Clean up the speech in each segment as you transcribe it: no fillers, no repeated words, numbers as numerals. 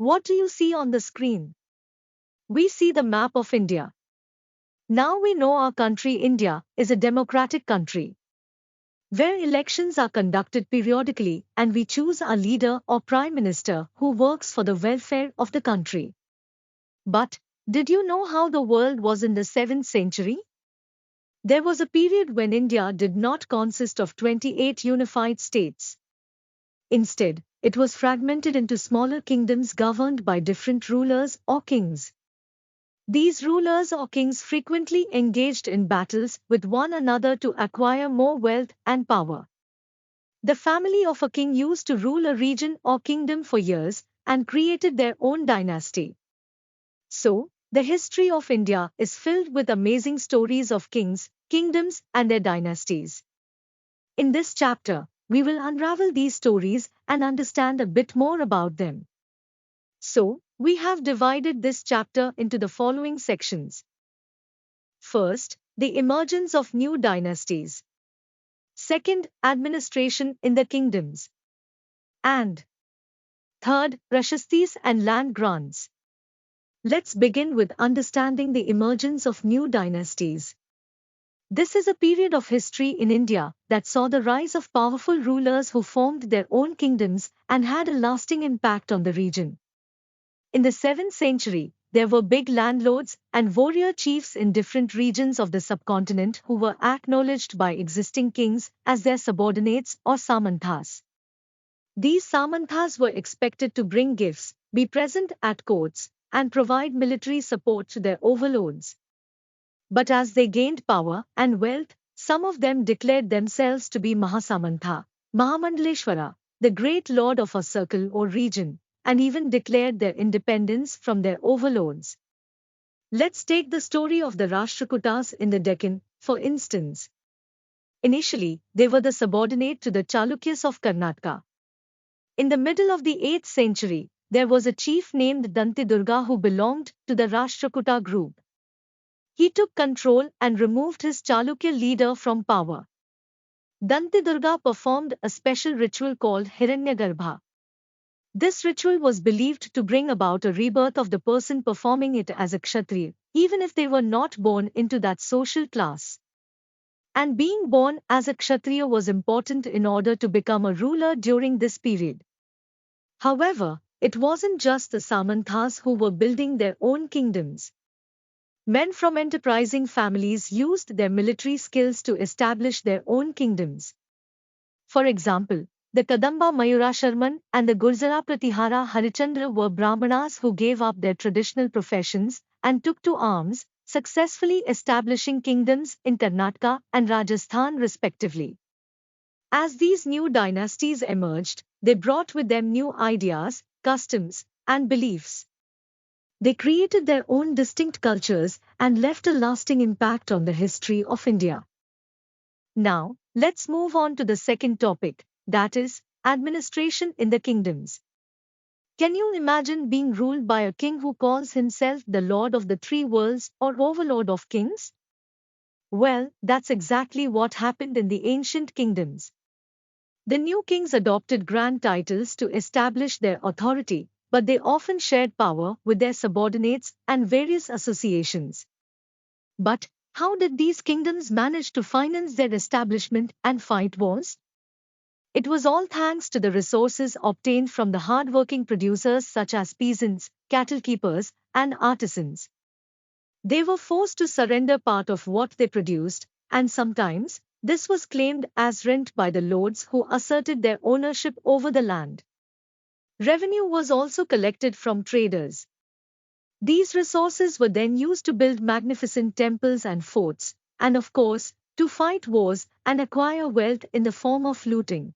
What do you see on the screen? We see the map of India. Now we know our country, India, is a democratic country where elections are conducted periodically and we choose a leader or prime minister who works for the welfare of the country. But, did you know how the world was in the 7th century? There was a period when India did not consist of 28 unified states. Instead, it was fragmented into smaller kingdoms governed by different rulers or kings. These rulers or kings frequently engaged in battles with one another to acquire more wealth and power. The family of a king used to rule a region or kingdom for years and created their own dynasty. So, the history of India is filled with amazing stories of kings, kingdoms, and their dynasties. In this chapter, we will unravel these stories and understand a bit more about them. So, we have divided this chapter into the following sections. First, the emergence of new dynasties. Second, administration in the kingdoms. And third, Prashastis and land grants. Let's begin with understanding the emergence of new dynasties. This is a period of history in India that saw the rise of powerful rulers who formed their own kingdoms and had a lasting impact on the region. In the 7th century, there were big landlords and warrior chiefs in different regions of the subcontinent who were acknowledged by existing kings as their subordinates or samanthas. These samanthas were expected to bring gifts, be present at courts, and provide military support to their overlords. But as they gained power and wealth, some of them declared themselves to be Mahasamantha, Mahamandaleshwara, the great lord of a circle or region, and even declared their independence from their overlords. Let's take the story of the Rashtrakutas in the Deccan, for instance. Initially, they were the subordinate to the Chalukyas of Karnataka. In the middle of the 8th century, there was a chief named Dantidurga who belonged to the Rashtrakuta group. He took control and removed his Chalukya leader from power. Dantidurga performed a special ritual called Hiranyagarbha. This ritual was believed to bring about a rebirth of the person performing it as a Kshatriya, even if they were not born into that social class. And being born as a Kshatriya was important in order to become a ruler during this period. However, it wasn't just the Samanthas who were building their own kingdoms. Men from enterprising families used their military skills to establish their own kingdoms. For example, the Kadamba Mayurasharman and the Gurzara Pratihara Harichandra were Brahmanas who gave up their traditional professions and took to arms, successfully establishing kingdoms in Karnataka and Rajasthan respectively. As these new dynasties emerged, they brought with them new ideas, customs, and beliefs. They created their own distinct cultures and left a lasting impact on the history of India. Now, let's move on to the second topic, that is, administration in the kingdoms. Can you imagine being ruled by a king who calls himself the Lord of the Three Worlds or Overlord of Kings? Well, that's exactly what happened in the ancient kingdoms. The new kings adopted grand titles to establish their authority, but they often shared power with their subordinates and various associations. But how did these kingdoms manage to finance their establishment and fight wars? It was all thanks to the resources obtained from the hard-working producers such as peasants, cattle keepers, and artisans. They were forced to surrender part of what they produced, and sometimes, this was claimed as rent by the lords who asserted their ownership over the land. Revenue was also collected from traders. These resources were then used to build magnificent temples and forts, and of course, to fight wars and acquire wealth in the form of looting.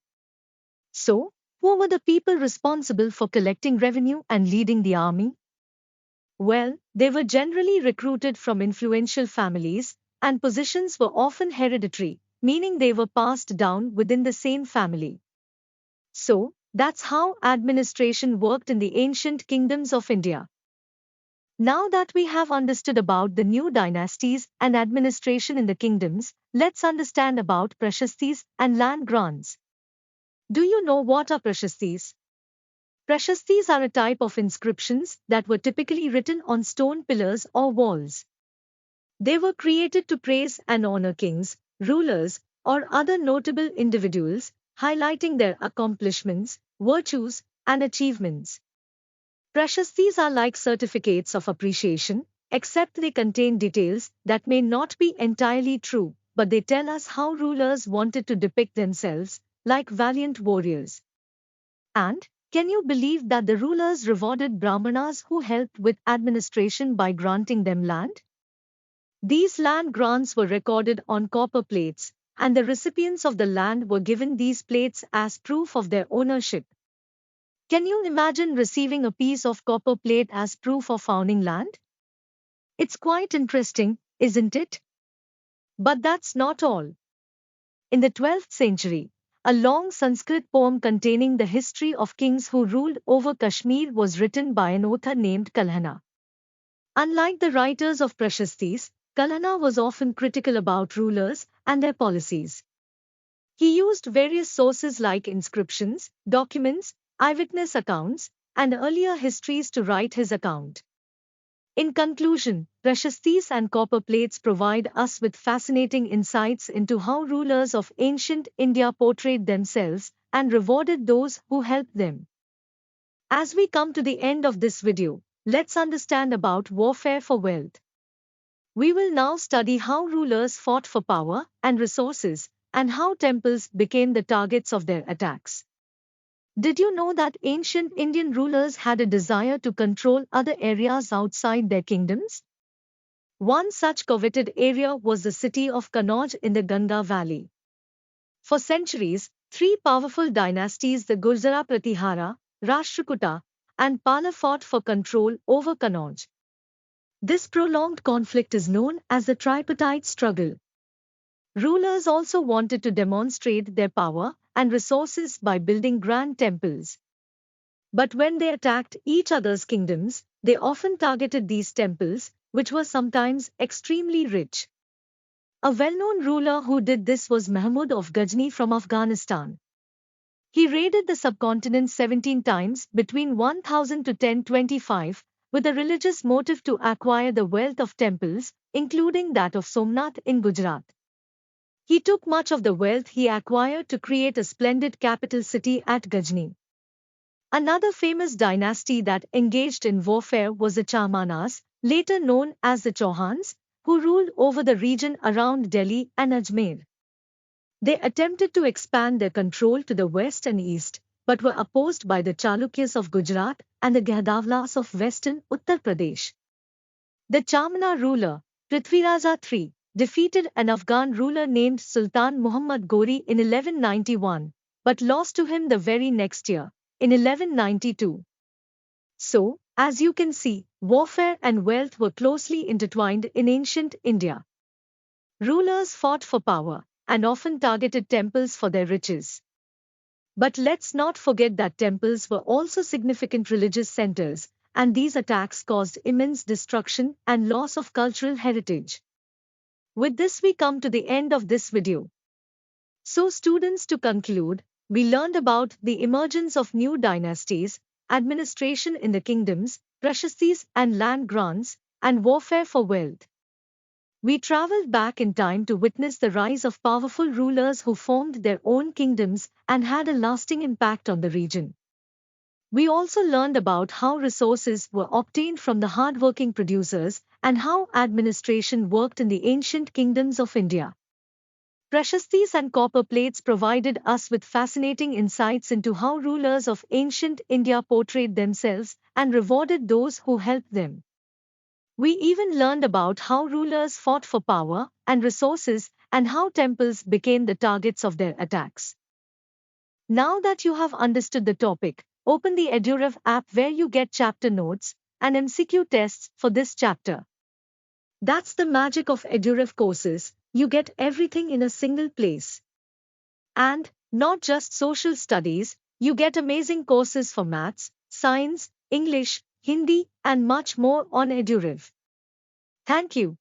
So, who were the people responsible for collecting revenue and leading the army? Well, they were generally recruited from influential families, and positions were often hereditary, meaning they were passed down within the same family. So, that's how administration worked in the ancient kingdoms of India. Now that we have understood about the new dynasties and administration in the kingdoms, let's understand about Prashastis and land grants. Do you know what are Prashastis? Prashastis are a type of inscriptions that were typically written on stone pillars or walls. They were created to praise and honor kings, rulers, or other notable individuals, highlighting their accomplishments, virtues, and achievements. Prashastis are like certificates of appreciation, except they contain details that may not be entirely true, but they tell us how rulers wanted to depict themselves, like valiant warriors. And, can you believe that the rulers rewarded Brahmanas who helped with administration by granting them land? These land grants were recorded on copper plates, and the recipients of the land were given these plates as proof of their ownership. Can you imagine receiving a piece of copper plate as proof of owning land? It's quite interesting, isn't it? But that's not all. In the 12th century, a long Sanskrit poem containing the history of kings who ruled over Kashmir was written by an author named Kalhana. Unlike the writers of Prashastis, Kalhana was often critical about rulers and their policies. He used various sources like inscriptions, documents, eyewitness accounts, and earlier histories to write his account. In conclusion, Prashastis and copper plates provide us with fascinating insights into how rulers of ancient India portrayed themselves and rewarded those who helped them. As we come to the end of this video, let's understand about warfare for wealth. We will now study how rulers fought for power and resources, and how temples became the targets of their attacks. Did you know that ancient Indian rulers had a desire to control other areas outside their kingdoms? One such coveted area was the city of Kannauj in the Ganga Valley. For centuries, three powerful dynasties, the Gurjara Pratihara, Rashtrakuta, and Pala, fought for control over Kannauj. This prolonged conflict is known as the tripartite struggle. Rulers also wanted to demonstrate their power and resources by building grand temples. But when they attacked each other's kingdoms, they often targeted these temples, which were sometimes extremely rich. A well-known ruler who did this was Mahmud of Ghazni from Afghanistan. He raided the subcontinent 17 times between 1000 to 1025, with a religious motive to acquire the wealth of temples, including that of Somnath in Gujarat. He took much of the wealth he acquired to create a splendid capital city at Ghazni. Another famous dynasty that engaged in warfare was the Chamanas, later known as the Chauhans, who ruled over the region around Delhi and Ajmer. They attempted to expand their control to the west and east, but were opposed by the Chalukyas of Gujarat and the Gahdavlas of western Uttar Pradesh. The Chamana ruler, Prithviraja III, defeated an Afghan ruler named Sultan Muhammad Ghori in 1191, but lost to him the very next year, in 1192. So, as you can see, warfare and wealth were closely intertwined in ancient India. Rulers fought for power and often targeted temples for their riches. But let's not forget that temples were also significant religious centers, and these attacks caused immense destruction and loss of cultural heritage. With this, we come to the end of this video. So students, to conclude, we learned about the emergence of new dynasties, administration in the kingdoms, Prashastis and land grants, and warfare for wealth. We traveled back in time to witness the rise of powerful rulers who formed their own kingdoms and had a lasting impact on the region. We also learned about how resources were obtained from the hard-working producers and how administration worked in the ancient kingdoms of India. Prashastis and copper plates provided us with fascinating insights into how rulers of ancient India portrayed themselves and rewarded those who helped them. We even learned about how rulers fought for power and resources and how temples became the targets of their attacks. Now that you have understood the topic, open the EduRev app where you get chapter notes and MCQ tests for this chapter. That's the magic of EduRev courses, you get everything in a single place. And, not just social studies, you get amazing courses for maths, science, English, Hindi, and much more on EduRev. Thank you.